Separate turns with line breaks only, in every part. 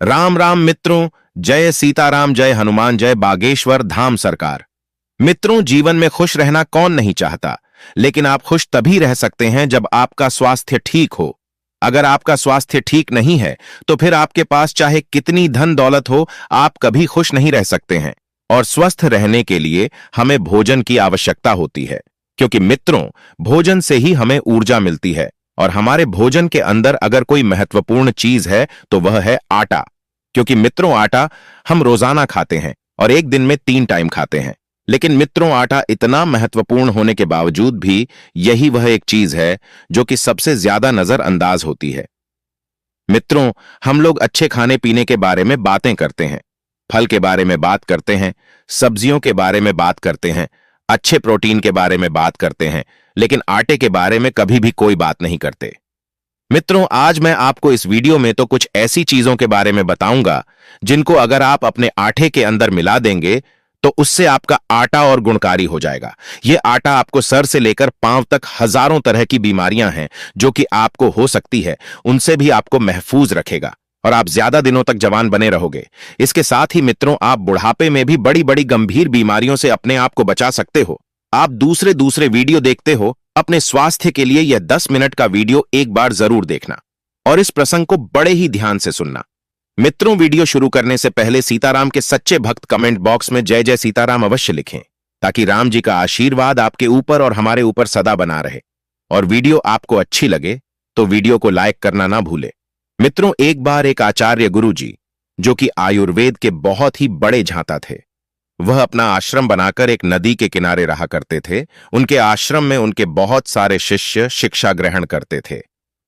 राम राम मित्रों, जय सीताराम, जय हनुमान, जय बागेश्वर धाम सरकार। मित्रों, जीवन में खुश रहना कौन नहीं चाहता, लेकिन आप खुश तभी रह सकते हैं जब आपका स्वास्थ्य ठीक हो। अगर आपका स्वास्थ्य ठीक नहीं है तो फिर आपके पास चाहे कितनी धन दौलत हो, आप कभी खुश नहीं रह सकते हैं। और स्वस्थ रहने के लिए हमें भोजन की आवश्यकता होती है, क्योंकि मित्रों, भोजन से ही हमें ऊर्जा मिलती है। और हमारे भोजन के अंदर अगर कोई महत्वपूर्ण चीज है तो वह है आटा। क्योंकि मित्रों, आटा हम रोजाना खाते हैं और एक दिन में 3 टाइम खाते हैं। लेकिन मित्रों, आटा इतना महत्वपूर्ण होने के बावजूद भी यही वह एक चीज है जो कि सबसे ज्यादा नजरअंदाज होती है। मित्रों, हम लोग अच्छे खाने पीने के बारे में बातें करते हैं, फल के बारे में बात करते हैं, सब्जियों के बारे में बात करते हैं, अच्छे प्रोटीन के बारे में बात करते हैं, लेकिन आटे के बारे में कभी भी कोई बात नहीं करते। मित्रों, आज मैं आपको इस वीडियो में तो कुछ ऐसी चीजों के बारे में बताऊंगा जिनको अगर आप अपने आटे के अंदर मिला देंगे तो उससे आपका आटा और गुणकारी हो जाएगा। यह आटा आपको सर से लेकर पांव तक हजारों तरह की बीमारियां हैं जो कि आपको हो सकती है, उनसे भी आपको महफूज रखेगा और आप ज्यादा दिनों तक जवान बने रहोगे। इसके साथ ही मित्रों, आप बुढ़ापे में भी बड़ी बड़ी गंभीर बीमारियों से अपने आप को बचा सकते हो। आप दूसरे वीडियो देखते हो, अपने स्वास्थ्य के लिए यह 10 मिनट का वीडियो एक बार जरूर देखना और इस प्रसंग को बड़े ही ध्यान से सुनना। मित्रों, वीडियो शुरू करने से पहले सीताराम के सच्चे भक्त कमेंट बॉक्स में जय जय सीताराम अवश्य लिखें, ताकि राम जी का आशीर्वाद आपके ऊपर और हमारे ऊपर सदा बना रहे। और वीडियो आपको अच्छी लगे तो वीडियो को लाइक करना ना भूले। मित्रों, एक बार एक आचार्य गुरुजी, जो कि आयुर्वेद के बहुत ही बड़े झांता थे, वह अपना आश्रम बनाकर एक नदी के किनारे रहा करते थे। उनके आश्रम में उनके बहुत सारे शिष्य शिक्षा ग्रहण करते थे।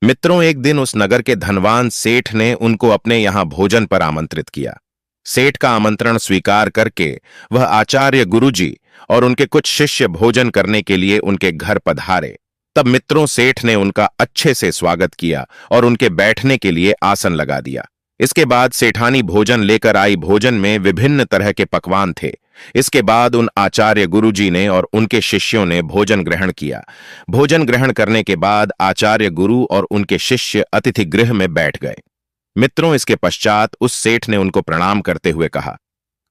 मित्रों, एक दिन उस नगर के धनवान सेठ ने उनको अपने यहां भोजन पर आमंत्रित किया। सेठ का आमंत्रण स्वीकार करके वह आचार्य गुरुजी और उनके कुछ शिष्य भोजन करने के लिए उनके घर पधारे। तब मित्रों, सेठ ने उनका अच्छे से स्वागत किया और उनके बैठने के लिए आसन लगा दिया। इसके बाद सेठानी भोजन लेकर आई। भोजन में विभिन्न तरह के पकवान थे। इसके बाद उन आचार्य गुरुजी ने और उनके शिष्यों ने भोजन ग्रहण किया। भोजन ग्रहण करने के बाद आचार्य गुरु और उनके शिष्य अतिथि गृह में बैठ गए। मित्रों, इसके पश्चात उस सेठ ने उनको प्रणाम करते हुए कहा,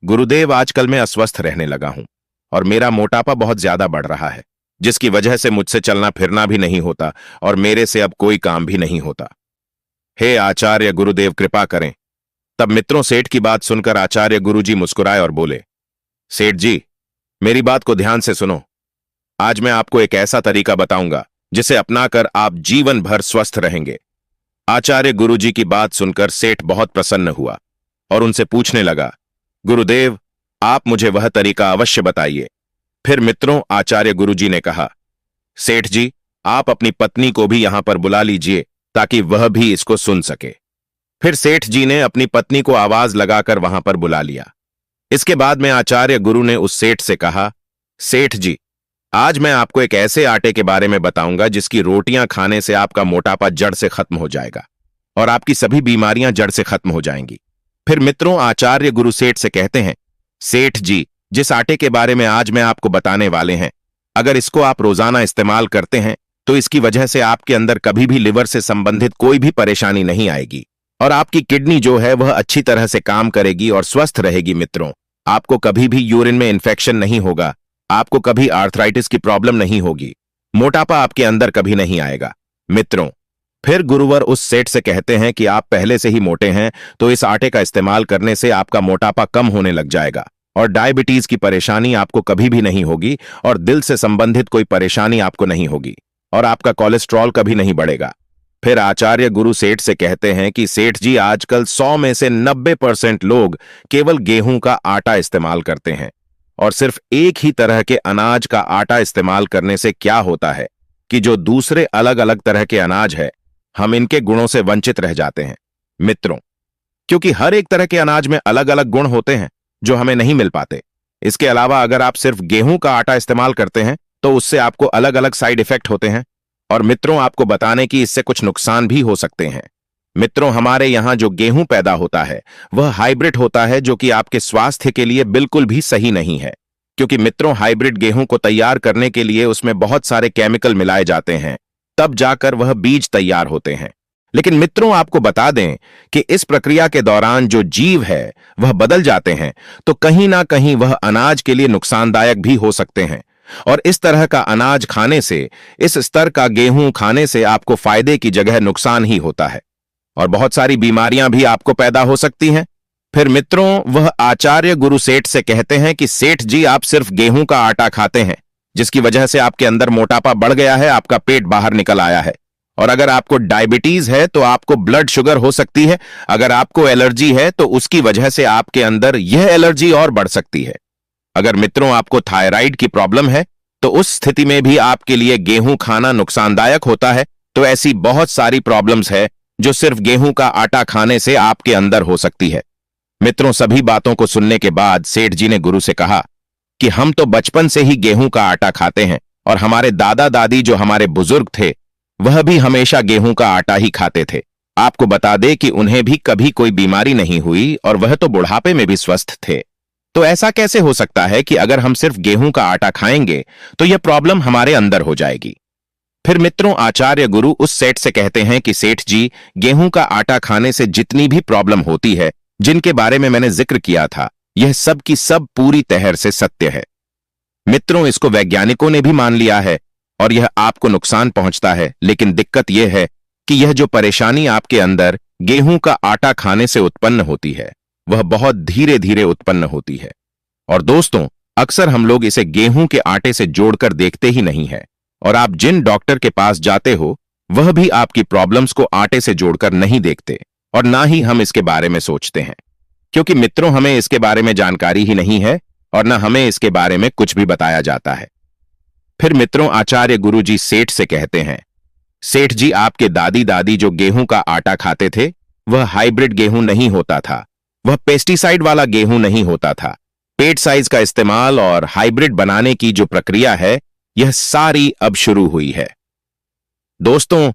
गुरुदेव, आजकल मैं अस्वस्थ रहने लगा हूं और मेरा मोटापा बहुत ज्यादा बढ़ रहा है, जिसकी वजह से मुझसे चलना फिरना भी नहीं होता और मेरे से अब कोई काम भी नहीं होता। हे आचार्य गुरुदेव, कृपा करें। तब मित्रों, सेठ की बात सुनकर आचार्य गुरुजी मुस्कुराए और बोले, सेठ जी, मेरी बात को ध्यान से सुनो। आज मैं आपको एक ऐसा तरीका बताऊंगा जिसे अपनाकर आप जीवन भर स्वस्थ रहेंगे। आचार्य गुरुजी की बात सुनकर सेठ बहुत प्रसन्न हुआ और उनसे पूछने लगा, गुरुदेव, आप मुझे वह तरीका अवश्य बताइए। फिर मित्रों, आचार्य गुरुजी ने कहा, सेठ जी, आप अपनी पत्नी को भी यहां पर बुला लीजिए ताकि वह भी इसको सुन सके। फिर सेठ जी ने अपनी पत्नी को आवाज लगाकर वहां पर बुला लिया। इसके बाद में आचार्य गुरु ने उस सेठ से कहा, सेठ जी, आज मैं आपको एक ऐसे आटे के बारे में बताऊंगा जिसकी रोटियां खाने से आपका मोटापा जड़ से खत्म हो जाएगा और आपकी सभी बीमारियां जड़ से खत्म हो जाएंगी। फिर मित्रों, आचार्य गुरु सेठ से कहते हैं, सेठ जी, जिस आटे के बारे में आज मैं आपको बताने वाले हैं, अगर इसको आप रोजाना इस्तेमाल करते हैं तो इसकी वजह से आपके अंदर कभी भी लिवर से संबंधित कोई भी परेशानी नहीं आएगी और आपकी किडनी जो है वह अच्छी तरह से काम करेगी और स्वस्थ रहेगी। मित्रों, आपको कभी भी यूरिन में इन्फेक्शन नहीं होगा, आपको कभी आर्थराइटिस की प्रॉब्लम नहीं होगी, मोटापा आपके अंदर कभी नहीं आएगा। मित्रों, फिर गुरुवर उस सेठ से कहते हैं कि आप पहले से ही मोटे हैं तो इस आटे का इस्तेमाल करने से आपका मोटापा कम होने लग जाएगा और डायबिटीज की परेशानी आपको कभी भी नहीं होगी और दिल से संबंधित कोई परेशानी आपको नहीं होगी और आपका कोलेस्ट्रॉल कभी नहीं बढ़ेगा। फिर आचार्य गुरु सेठ से कहते हैं कि सेठ जी, आजकल 100 में से 90% लोग केवल गेहूं का आटा इस्तेमाल करते हैं और सिर्फ एक ही तरह के अनाज का आटा इस्तेमाल करने से क्या होता है कि जो दूसरे अलग अलग तरह के अनाज है, हम इनके गुणों से वंचित रह जाते हैं। मित्रों, क्योंकि हर एक तरह के अनाज में अलग अलग गुण होते हैं जो हमें नहीं मिल पाते। इसके अलावा अगर आप सिर्फ गेहूं का आटा इस्तेमाल करते हैं तो उससे आपको अलग अलग साइड इफेक्ट होते हैं और मित्रों, आपको बताने की इससे कुछ नुकसान भी हो सकते हैं। मित्रों, हमारे यहां जो गेहूं पैदा होता है वह हाइब्रिड होता है, जो कि आपके स्वास्थ्य के लिए बिल्कुल भी सही नहीं है, क्योंकि मित्रों, हाइब्रिड गेहूं को तैयार करने के लिए उसमें बहुत सारे केमिकल मिलाए जाते हैं, तब जाकर वह बीज तैयार होते हैं। लेकिन मित्रों, आपको बता दें कि इस प्रक्रिया के दौरान जो जीव है वह बदल जाते हैं, तो कहीं ना कहीं वह अनाज के लिए नुकसानदायक भी हो सकते हैं। और इस तरह का अनाज खाने से, इस स्तर का गेहूं खाने से आपको फायदे की जगह नुकसान ही होता है और बहुत सारी बीमारियां भी आपको पैदा हो सकती हैं। फिर मित्रों, वह आचार्य गुरु सेठ से कहते हैं कि सेठ जी, आप सिर्फ गेहूं का आटा खाते हैं, जिसकी वजह से आपके अंदर मोटापा बढ़ गया है, आपका पेट बाहर निकल आया है। और अगर आपको डायबिटीज है तो आपको ब्लड शुगर हो सकती है। अगर आपको एलर्जी है तो उसकी वजह से आपके अंदर यह एलर्जी और बढ़ सकती है। अगर मित्रों आपको थायराइड की प्रॉब्लम है तो उस स्थिति में भी आपके लिए गेहूं खाना नुकसानदायक होता है। तो ऐसी बहुत सारी प्रॉब्लम्स है जो सिर्फ गेहूं का आटा खाने से आपके अंदर हो सकती है। मित्रों, सभी बातों को सुनने के बाद सेठ जी ने गुरु से कहा कि हम तो बचपन से ही गेहूं का आटा खाते हैं और हमारे दादा दादी जो हमारे बुजुर्ग थे वह भी हमेशा गेहूं का आटा ही खाते थे। आपको बता दे कि उन्हें भी कभी कोई बीमारी नहीं हुई और वह तो बुढ़ापे में भी स्वस्थ थे। तो ऐसा कैसे हो सकता है कि अगर हम सिर्फ गेहूं का आटा खाएंगे तो यह प्रॉब्लम हमारे अंदर हो जाएगी। फिर मित्रों, आचार्य गुरु उस सेठ से कहते हैं कि सेठ जी, गेहूं का आटा खाने से जितनी भी प्रॉब्लम होती है, जिनके बारे में मैंने जिक्र किया था, यह सब की सब पूरी तरह से सत्य है। मित्रों, इसको वैज्ञानिकों ने भी मान लिया है और यह आपको नुकसान पहुंचता है। लेकिन दिक्कत यह है कि यह जो परेशानी आपके अंदर गेहूं का आटा खाने से उत्पन्न होती है वह बहुत धीरे धीरे उत्पन्न होती है। और दोस्तों, अक्सर हम लोग इसे गेहूं के आटे से जोड़कर देखते ही नहीं है। और आप जिन डॉक्टर के पास जाते हो वह भी आपकी प्रॉब्लम्स को आटे से जोड़कर नहीं देखते और ना ही हम इसके बारे में सोचते हैं, क्योंकि मित्रों हमें इसके बारे में जानकारी ही नहीं है और ना हमें इसके बारे में कुछ भी बताया जाता है। फिर मित्रों, आचार्य गुरु जी सेठ से कहते हैं, सेठ जी, आपके दादी दादी जो गेहूं का आटा खाते थे वह हाइब्रिड गेहूं नहीं होता था, वह पेस्टिसाइड वाला गेहूं नहीं होता था। पेट साइज का इस्तेमाल और हाइब्रिड बनाने की जो प्रक्रिया है यह सारी अब शुरू हुई है। दोस्तों,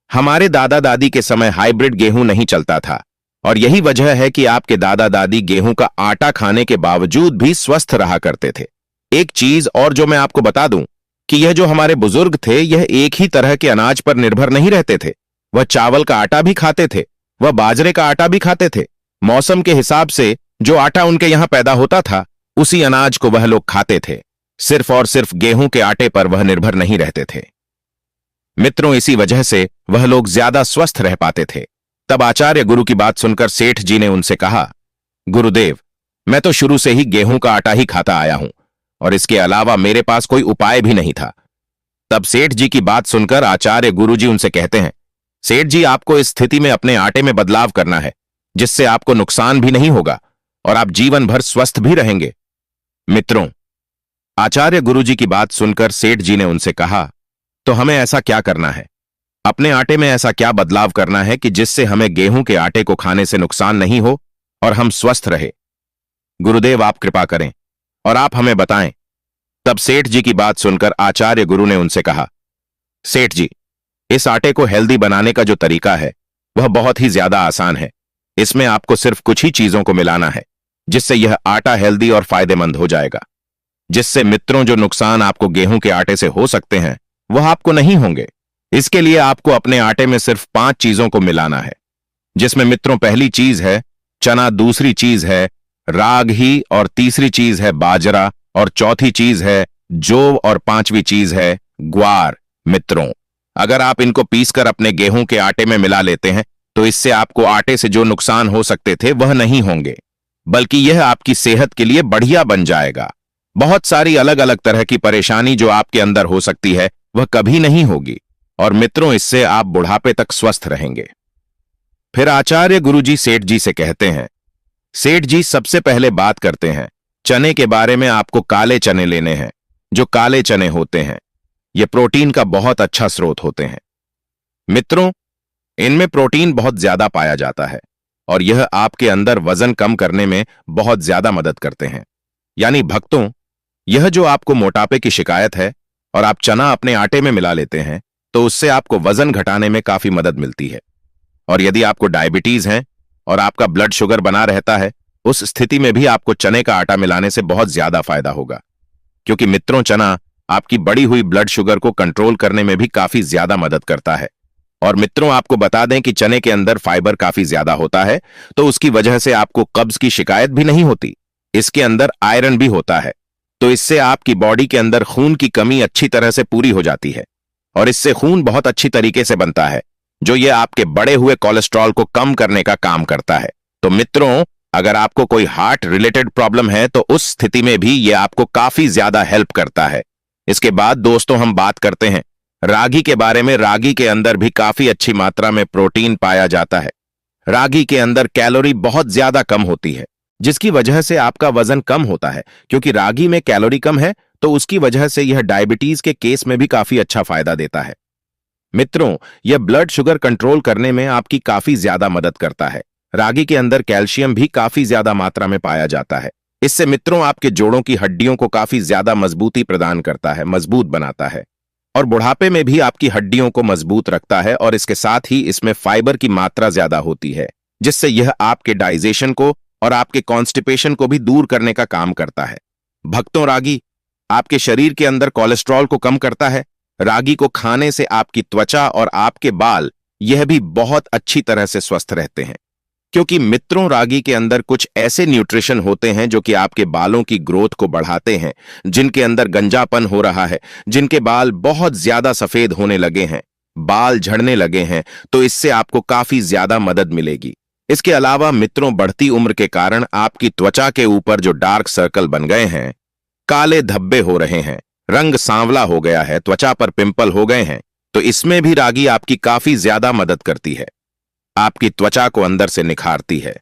हमारे दादा दादी के समय हाइब्रिड गेहूं नहीं चलता था और यही वजह है कि आपके दादा दादी गेहूं का आटा खाने के बावजूद भी स्वस्थ रहा करते थे। एक चीज और जो मैं आपको बता दूं कि यह जो हमारे बुजुर्ग थे यह एक ही तरह के अनाज पर निर्भर नहीं रहते थे। वह चावल का आटा भी खाते थे, वह बाजरे का आटा भी खाते थे। मौसम के हिसाब से जो आटा उनके यहां पैदा होता था उसी अनाज को वह लोग खाते थे। सिर्फ और सिर्फ गेहूं के आटे पर वह निर्भर नहीं रहते थे। मित्रों, इसी वजह से वह लोग ज्यादा स्वस्थ रह पाते थे। तब आचार्य गुरु की बात सुनकर सेठ जी ने उनसे कहा, गुरुदेव, मैं तो शुरू से ही गेहूं का आटा ही खाता आया हूं और इसके अलावा मेरे पास कोई उपाय भी नहीं था। तब सेठ जी की बात सुनकर आचार्य गुरु जी उनसे कहते हैं, सेठ जी, आपको इस स्थिति में अपने आटे में बदलाव करना है, जिससे आपको नुकसान भी नहीं होगा और आप जीवन भर स्वस्थ भी रहेंगे। मित्रों, आचार्य गुरु जी की बात सुनकर सेठ जी ने उनसे कहा, तो हमें ऐसा क्या करना है? अपने आटे में ऐसा क्या बदलाव करना है कि जिससे हमें गेहूं के आटे को खाने से नुकसान नहीं हो और हम स्वस्थ रहे? गुरुदेव, आप कृपा करें और आप हमें बताएं। तब सेठ जी की बात सुनकर आचार्य गुरु ने उनसे कहा, सेठ जी, इस आटे को हेल्दी बनाने का जो तरीका है वह बहुत ही ज्यादा आसान है। इसमें आपको सिर्फ कुछ ही चीजों को मिलाना है जिससे यह आटा हेल्दी और फायदेमंद हो जाएगा, जिससे मित्रों जो नुकसान आपको गेहूं के आटे से हो सकते हैं वह आपको नहीं होंगे। इसके लिए आपको अपने आटे में सिर्फ 5 चीजों को मिलाना है, जिसमें मित्रों पहली चीज है चना, दूसरी चीज है रागी और तीसरी चीज है बाजरा और चौथी चीज है जौ और 5वीं चीज है ग्वार। मित्रों, अगर आप इनको पीसकर अपने गेहूं के आटे में मिला लेते हैं तो इससे आपको आटे से जो नुकसान हो सकते थे वह नहीं होंगे, बल्कि यह आपकी सेहत के लिए बढ़िया बन जाएगा। बहुत सारी अलग अलग तरह की परेशानी जो आपके अंदर हो सकती है वह कभी नहीं होगी और मित्रों इससे आप बुढ़ापे तक स्वस्थ रहेंगे। फिर आचार्य गुरुजी सेठ जी से कहते हैं, सेठ जी, सबसे पहले बात करते हैं चने के बारे में। आपको काले चने लेने हैं। जो काले चने होते हैं ये प्रोटीन का बहुत अच्छा स्रोत होते हैं। मित्रों, इनमें प्रोटीन बहुत ज्यादा पाया जाता है और यह आपके अंदर वजन कम करने में बहुत ज्यादा मदद करते हैं। यानी भक्तों, यह जो आपको मोटापे की शिकायत है और आप चना अपने आटे में मिला लेते हैं तो उससे आपको वजन घटाने में काफी मदद मिलती है। और यदि आपको डायबिटीज है और आपका ब्लड शुगर बना रहता है, उस स्थिति में भी आपको चने का आटा मिलाने से बहुत ज्यादा फायदा होगा, क्योंकि मित्रों चना आपकी बढ़ी हुई ब्लड शुगर को कंट्रोल करने में भी काफी ज्यादा मदद करता है और मित्रों, आपको बता दें कि चने के अंदर फाइबर काफी ज्यादा होता है, तो उसकी वजह से आपको कब्ज की शिकायत भी नहीं होती। इसके अंदर आयरन भी होता है, तो इससे आपकी बॉडी के अंदर खून की कमी अच्छी तरह से पूरी हो जाती है और इससे खून बहुत अच्छी तरीके से बनता है, जो ये आपके बढ़े हुए कोलेस्ट्रॉल को कम करने का काम करता है। तो मित्रों, अगर आपको कोई हार्ट रिलेटेड प्रॉब्लम है तो उस स्थिति में भी ये आपको काफी ज्यादा हेल्प करता है। इसके बाद दोस्तों, हम बात करते हैं रागी के बारे में। रागी के अंदर भी काफी अच्छी मात्रा में प्रोटीन पाया जाता है। रागी के अंदर कैलोरी बहुत ज्यादा कम होती है, जिसकी वजह से आपका वजन कम होता है। क्योंकि रागी में कैलोरी कम है, तो उसकी वजह से यह डायबिटीज के केस में भी काफी अच्छा फायदा देता है। मित्रों, यह ब्लड शुगर कंट्रोल करने में आपकी काफी ज्यादा मदद करता है। रागी के अंदर कैल्शियम भी काफी ज्यादा मात्रा में पाया जाता है। इससे मित्रों, आपके जोड़ों की हड्डियों को काफी ज्यादा मजबूती प्रदान करता है, मजबूत बनाता है और बुढ़ापे में भी आपकी हड्डियों को मजबूत रखता है। और इसके साथ ही इसमें फाइबर की मात्रा ज्यादा होती है, जिससे यह आपके डाइजेशन को और आपके कॉन्स्टिपेशन को भी दूर करने का काम करता है। भक्तों, रागी आपके शरीर के अंदर कोलेस्ट्रॉल को कम करता है। रागी को खाने से आपकी त्वचा और आपके बाल यह भी बहुत अच्छी तरह से स्वस्थ रहते हैं। क्योंकि मित्रों, रागी के अंदर कुछ ऐसे न्यूट्रिशन होते हैं जो कि आपके बालों की ग्रोथ को बढ़ाते हैं। जिनके अंदर गंजापन हो रहा है, जिनके बाल बहुत ज्यादा सफेद होने लगे हैं, बाल झड़ने लगे हैं, तो इससे आपको काफी ज्यादा मदद मिलेगी। इसके अलावा मित्रों, बढ़ती उम्र के कारण आपकी त्वचा के ऊपर जो डार्क सर्कल बन गए हैं, काले धब्बे हो रहे हैं, रंग सांवला हो गया है, त्वचा पर पिंपल हो गए हैं, तो इसमें भी रागी आपकी काफी ज्यादा मदद करती है। आपकी त्वचा को अंदर से निखारती है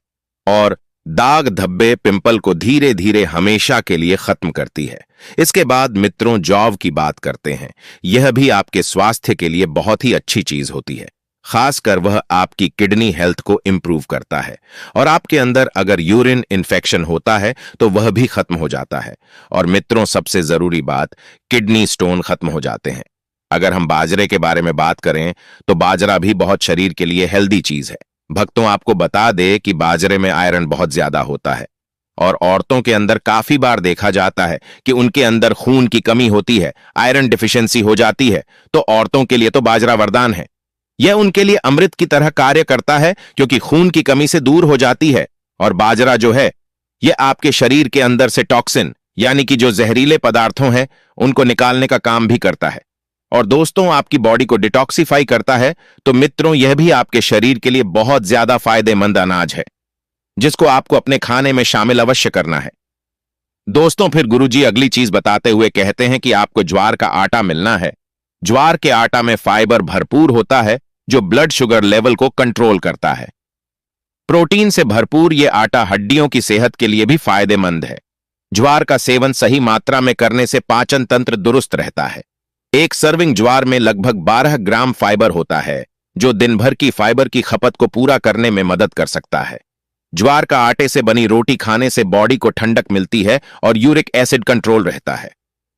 और दाग धब्बे पिंपल को धीरे धीरे हमेशा के लिए खत्म करती है। इसके बाद मित्रों, जौ की बात करते हैं। यह भी आपके स्वास्थ्य के लिए बहुत ही अच्छी चीज होती है। खासकर वह आपकी किडनी हेल्थ को इंप्रूव करता है और आपके अंदर अगर यूरिन इन्फेक्शन होता है तो वह भी खत्म हो जाता है। और मित्रों, सबसे जरूरी बात, किडनी स्टोन खत्म हो जाते हैं। अगर हम बाजरे के बारे में बात करें तो बाजरा भी बहुत शरीर के लिए हेल्दी चीज है। भक्तों, आपको बता दे कि बाजरे में आयरन बहुत ज्यादा होता है और औरतों के अंदर काफी बार देखा जाता है कि उनके अंदर खून की कमी होती है, आयरन डिफिशियंसी हो जाती है। तो औरतों के लिए तो बाजरा वरदान है। यह उनके लिए अमृत की तरह कार्य करता है, क्योंकि खून की कमी से दूर हो जाती है। और बाजरा जो है, यह आपके शरीर के अंदर से टॉक्सिन यानी कि जो जहरीले पदार्थों हैं उनको निकालने का काम भी करता है और दोस्तों, आपकी बॉडी को डिटॉक्सिफाई करता है। तो मित्रों, यह भी आपके शरीर के लिए बहुत ज्यादा फायदेमंद अनाज है, जिसको आपको अपने खाने में शामिल अवश्य करना है। दोस्तों, फिर गुरुजी अगली चीज बताते हुए कहते हैं कि आपको ज्वार का आटा मिलना है। ज्वार के आटा में फाइबर भरपूर होता है, जो ब्लड शुगर लेवल को कंट्रोल करता है। प्रोटीन से भरपूर यह आटा हड्डियों की सेहत के लिए भी फायदेमंद है। ज्वार का सेवन सही मात्रा में करने से पाचन तंत्र दुरुस्त रहता है। एक सर्विंग ज्वार में लगभग 12 ग्राम फाइबर होता है, जो दिन भर की फाइबर की खपत को पूरा करने में मदद कर सकता है। ज्वार का आटे से बनी रोटी खाने से बॉडी को ठंडक मिलती है और यूरिक एसिड कंट्रोल रहता है।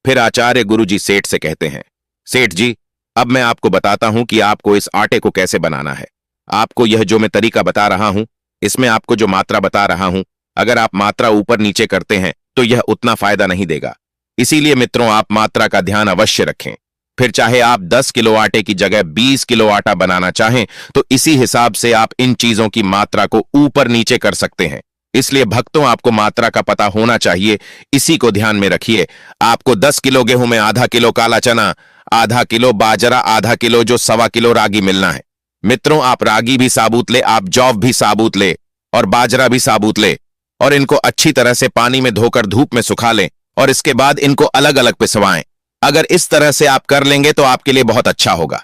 फिर आचार्य गुरुजी सेठ से कहते हैं, सेठ जी, अब मैं आपको बताता हूं कि आपको इस आटे को कैसे बनाना है। आपको यह जो मैं तरीका बता रहा हूं, इसमें आपको जो मात्रा बता रहा हूं, अगर आप मात्रा ऊपर नीचे करते हैं तो यह उतना फायदा नहीं देगा। इसीलिए मित्रों, आप मात्रा का ध्यान अवश्य रखें। फिर चाहे आप 10 किलो आटे की जगह 20 किलो आटा बनाना चाहें, तो इसी हिसाब से आप इन चीजों की मात्रा को ऊपर नीचे कर सकते हैं। इसलिए भक्तों, आपको मात्रा का पता होना चाहिए, इसी को ध्यान में रखिए। आपको 10 किलो गेहूं में आधा किलो काला चना, आधा किलो बाजरा, आधा किलो जो 1.25 किलो रागी मिलना है। मित्रों, आप रागी भी साबुत ले, आप जौ भी साबुत ले और बाजरा भी साबुत ले और इनको अच्छी तरह से पानी में धोकर धूप में सुखा लें और इसके बाद इनको अलग अलग पिसवाएं। अगर इस तरह से आप कर लेंगे तो आपके लिए बहुत अच्छा होगा।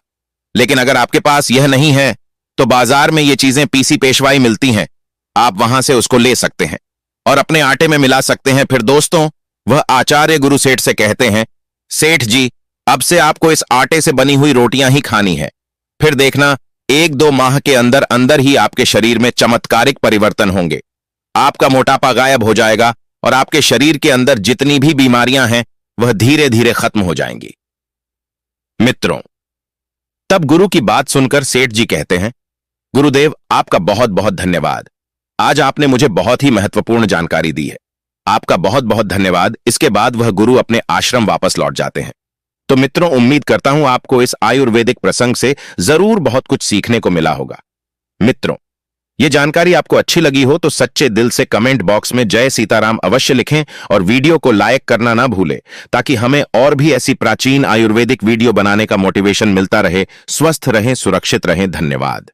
लेकिन अगर आपके पास यह नहीं है तो बाजार में ये चीजें पीसी पेशवाई मिलती हैं, आप वहां से उसको ले सकते हैं और अपने आटे में मिला सकते हैं। फिर दोस्तों, वह आचार्य गुरु सेठ से कहते हैं, सेठ जी, अब से आपको इस आटे से बनी हुई रोटियां ही खानी है। फिर देखना, 1-2 माह के अंदर अंदर ही आपके शरीर में चमत्कारिक परिवर्तन होंगे। आपका मोटापा गायब हो जाएगा और आपके शरीर के अंदर जितनी भी बीमारियां हैं वह धीरे धीरे खत्म हो जाएंगी। मित्रों, तब गुरु की बात सुनकर सेठ जी कहते हैं, गुरुदेव, आपका बहुत बहुत धन्यवाद। आज आपने मुझे बहुत ही महत्वपूर्ण जानकारी दी है। आपका बहुत बहुत धन्यवाद। इसके बाद वह गुरु अपने आश्रम वापस लौट जाते हैं। तो मित्रों, उम्मीद करता हूं आपको इस आयुर्वेदिक प्रसंग से जरूर बहुत कुछ सीखने को मिला होगा। मित्रों, ये जानकारी आपको अच्छी लगी हो तो सच्चे दिल से कमेंट बॉक्स में जय सीताराम अवश्य लिखें और वीडियो को लाइक करना ना भूलें, ताकि हमें और भी ऐसी प्राचीन आयुर्वेदिक वीडियो बनाने का मोटिवेशन मिलता रहे। स्वस्थ रहें, सुरक्षित रहें। धन्यवाद।